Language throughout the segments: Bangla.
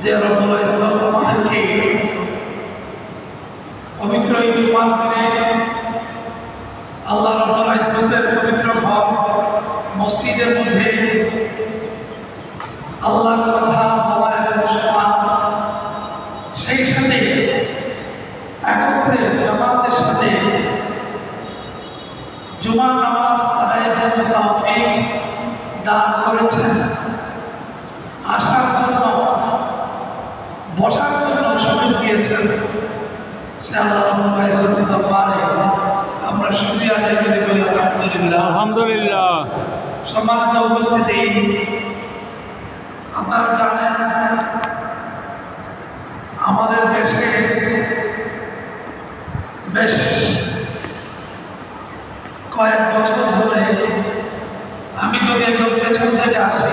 যে রব্বুল ইজ্জত আমাদেরকে পবিত্র এই জুমার দিনে আল্লাহ রব্বুল ইজ্জতের পবিত্র ঘর মসজিদের মধ্যে আল্লাহর কথা বলা এবং শোনা, সেই সাথে একত্রে জামাতের সাথে জুমার নামাজ আদায়ের জন্য তৌফিক দান করেছেন। আসার জন্য, বসার জন্য সুযোগ দিয়েছেন। সে আল্লাহ রাব্বুল ইজ্জতের দরবারে আমরা শুকরিয়া আদায় করে বলি আলহামদুলিল্লাহ। আলহামদুলিল্লাহ। সম্মানিত উপস্থিতি, আপনারা জানেন আমাদের দেশে বেশ কয়েক বছর ধরে, আমি যদি একদম পেছন থেকে আসি,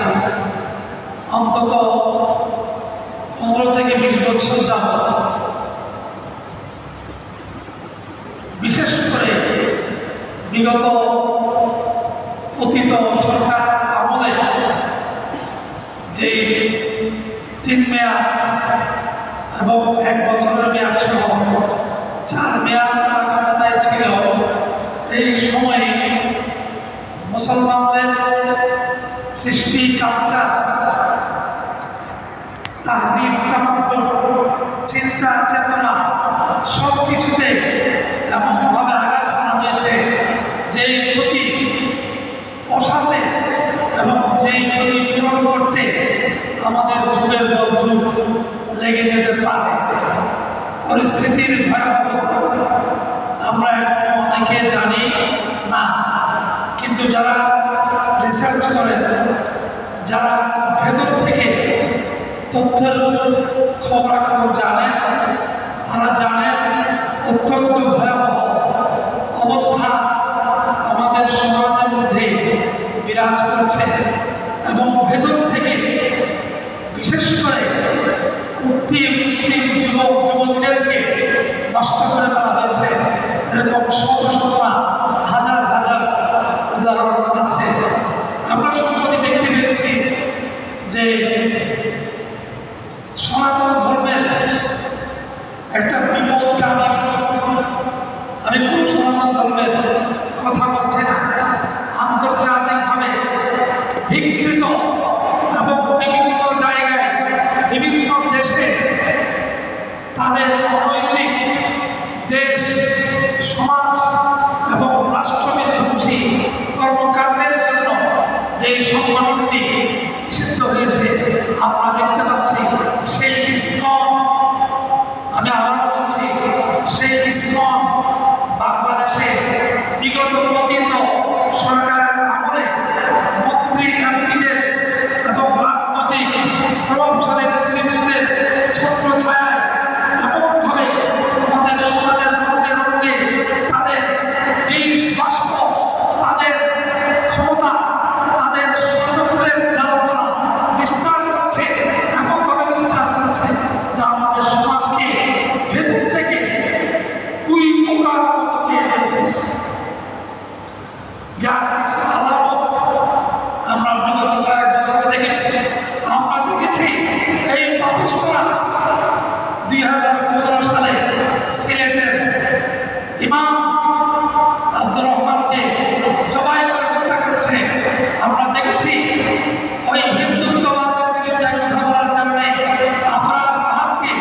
অন্তত 15 থেকে 20 বছর যাবত, বিশেষ করে বিগত অতীত সরকার আমলে যে 3 মেয়াদ এবং 1 বছরের মেয়াদ সহ 4 মেয়াদ তারা ক্ষমতায় ছিল, এই সময়ে মুসলমানদের কৃষ্টি, কালচার, তাহজিব, তামাদ্দুন, চিন্তা চেতনা সব কিছুতে এমনভাবে আঘাত হানা হয়েছে যেই ক্ষতি পোষাতে এবং যেই ক্ষতি পূরণ করতে আমাদের যুগের পর যুগ লেগে যেতে পারে। পরিস্থিতির ভয়াবহতা আমরা অনেকে জানি না, কিন্তু যারা রিসার্চ করেন, যারা ভেতর থেকে তথ্যের খবরাখবর জানেন, তারা জানেন অত্যন্ত ভয়াবহ অবস্থা আমাদের সমাজের মধ্যে বিরাজ করছে এবং ভেতর থেকে বিশেষ করে উঠতি মুসলিম যুবক যুবতীদেরকে নষ্ট করে দেওয়া হয়েছে। এরকম শত শত না, হাজার হাজার উদাহরণ আছে। আমরা সম্প্রতি দেখতে পেয়েছি যে সনাতন ধর্মের একটা বিপদগামী, আমি পুরো সনাতন ধর্মের কথা বলছি না, আন্তর্জাতিকভাবে ধিক্কৃত এবং বিভিন্ন জায়গায় বিভিন্ন দেশে তাদের অনৈতিক দেশ, সমাজ এবং রাষ্ট্রবিধ্বংসী কর্মকাণ্ডের জন্য যে সংগঠনটি নিষিদ্ধ হয়েছে আমরা দেখতে পাচ্ছি, সেই ইসকন, আমি আবার বলছি, সেই ইসকন বাংলাদেশে বিগত পতিত সরকারের আমলে মন্ত্রী, এমপিদের এবং রাজনৈতিক প্রভাবশালী নেতৃবৃন্দের ছত্র ছায়ায় এমনভাবে আমাদের সমাজের মধ্যে রক্ষে তাদের বিষ বাষ্প, তাদের ক্ষমতা, তাদের ষড়যন্ত্রের দ্বারা বিস্তার করছে, এমনভাবে বিস্তার করছে যা আমাদের সমাজকে ভেতর থেকে কুই পোকার মতো খেয়ে ফেলতেছে। যার কিছু আলামত আমরা বিগত কয়েক বছরে দেখেছি। আমরা দেখেছি এই পাপিষ্ঠরা 2015 সালে সিলেটের ইমাম আব্দুর রহমানকে জবাই করে হত্যা করেছে। আমরা দেখেছি ওই হিন্দুত্ববাদের বিরুদ্ধে কথা বলার কারণে আবরার ফাহাদকে,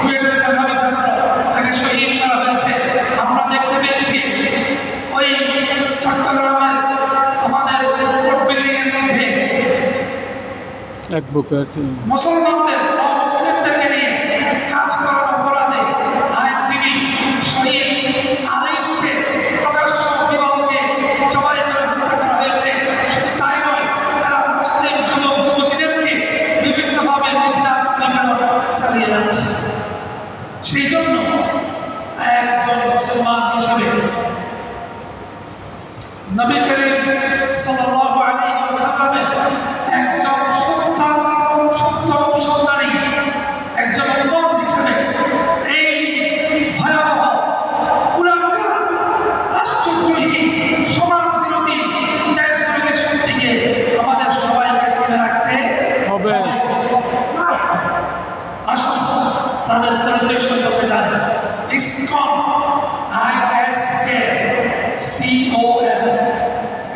বুয়েটের মেধাবী ছাত্র, তাকে শহীদ করা হয়েছে। আমরা দেখতে পেয়েছি ওই চট্টগ্রামের আমাদের কোর্ট বিল্ডিং এর মধ্যে মুসলমানদের, মুসলিমদেরকে নিয়ে কাজ করার অপরাধে আইনজীবী শহীদ আরিফকে প্রকাশ্য অভিভাবককে জবাই করে হত্যা করা হয়েছে। শুধু তাই নয়, তারা মুসলিম যুবক যুবতীদেরকে বিভিন্নভাবে নির্যাতন চালিয়ে যাচ্ছে। সেই জন্য একজন মুসলমান হিসেবে নবী করিম সাল্লাল্লাহু আলাইহি ওয়াসাল্লামের একজন সত্য অনুসন্ধানী, একজন উম্মত হিসেবে এই ভয়াবহ কুলাঙ্গার, রাষ্ট্রদ্রোহী, সমাজ বিরোধী, দেশ বিরোধী শক্তিকে আমাদের সবাইকে চিনে রাখতে হবে। ISKCON, ISKCON,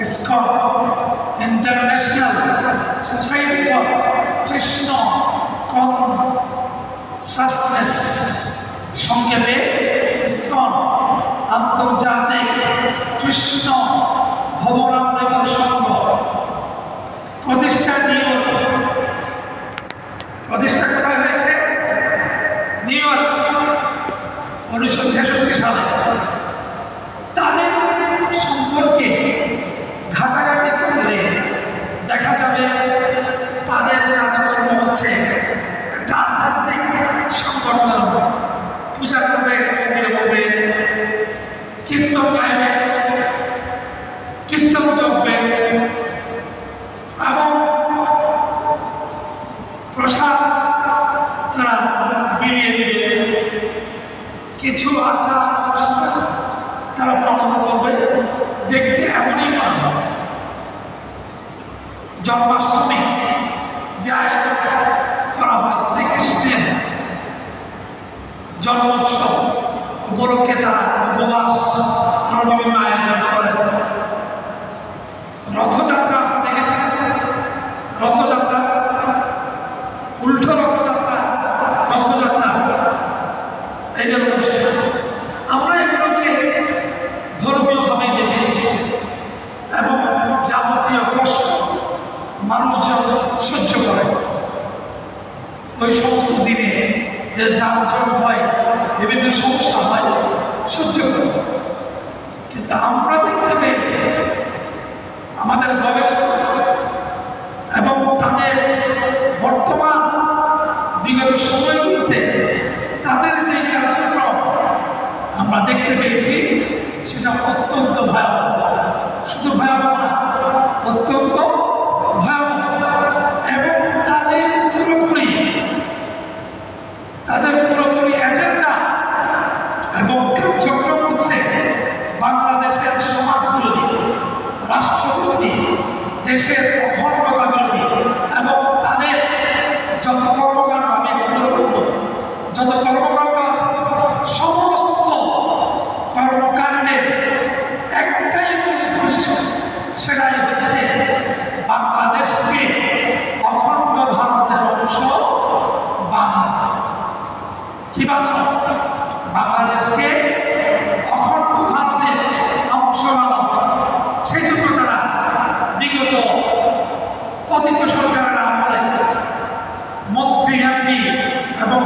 ISKCON, International Society for Krishna Consciousness, সংক্ষেপে ISKCON, আন্তর্জাতিক কৃষ্ণ ভবনামৃত সংঘ, প্রতিষ্ঠা কোথায় হয়েছে? নিউ ইয়র্ক, 1966 সালে। তাদের সম্পর্কে ঘাটাঘাটি করলে দেখা যাবে তাদের কাজকর্ম হচ্ছে একটা আধ্যাত্মিক সংগঠনের মতো। পূজা করবে মন্দিরে মধ্যে, কীর্তন গাইবে, কীর্তন জপবে এবং প্রসাদ তারা বিলিয়ে দিবে, কিছু আচার অনুষ্ঠান তারা পালন করবে। দেখতে এমনই মনে হয়। জন্মাষ্টমী যে আয়োজন করা হয় শ্রীকৃষ্ণের জন্মোৎসব উপলক্ষে তারা উপবাস আরো বিভিন্ন আয়োজন করেন। রথযাত্রা আপনারা দেখেছেন? রথযাত্রা, উল্টো রথযাত্রা, এদের অনুষ্ঠান আমরা এগুলোকে ধর্মীয়ভাবে দেখেছি এবং যাবতীয় কষ্ট মানুষজন সহ্য করে। ওই সমস্ত দিনে যে যানজট হয়, বিভিন্ন সমস্যা হয়, সহ্য করে। কিন্তু আমরা দেখতে পেয়েছি আমাদের গবেষণা এবং তাদের বর্তমান বিগত সময়গুলোতে তাদের যে কার্যক্রম আমরা দেখতে পেয়েছি সেটা অত্যন্ত ভয়াবহ। শুধু ভয়াবহ না, অত্যন্ত ভয়াবহ। এবং তাদের পুরোপুরি এজেন্ডা এবং কার্যক্রম হচ্ছে বাংলাদেশের সমাজ বিরোধী, রাষ্ট্র বিরোধী, দেশের অখণ্ডতা বিরোধী। এবং তাদের যত কর্মকাণ্ড, আমি একটু বলে বলবো, যত কর্মকাণ্ড আছে সমস্ত কর্মকাণ্ডের একটাই উদ্দেশ্য, সেটাই হচ্ছে বাংলাদেশকে অখণ্ড ভারতের অংশ বানানো। কি বানানো? বাংলাদেশকে অখণ্ড ভারতের অংশ বানানো। সেই জন্য তারা বিগত পতিত সরকারের আমলে মন্ত্রী, এমপি এবং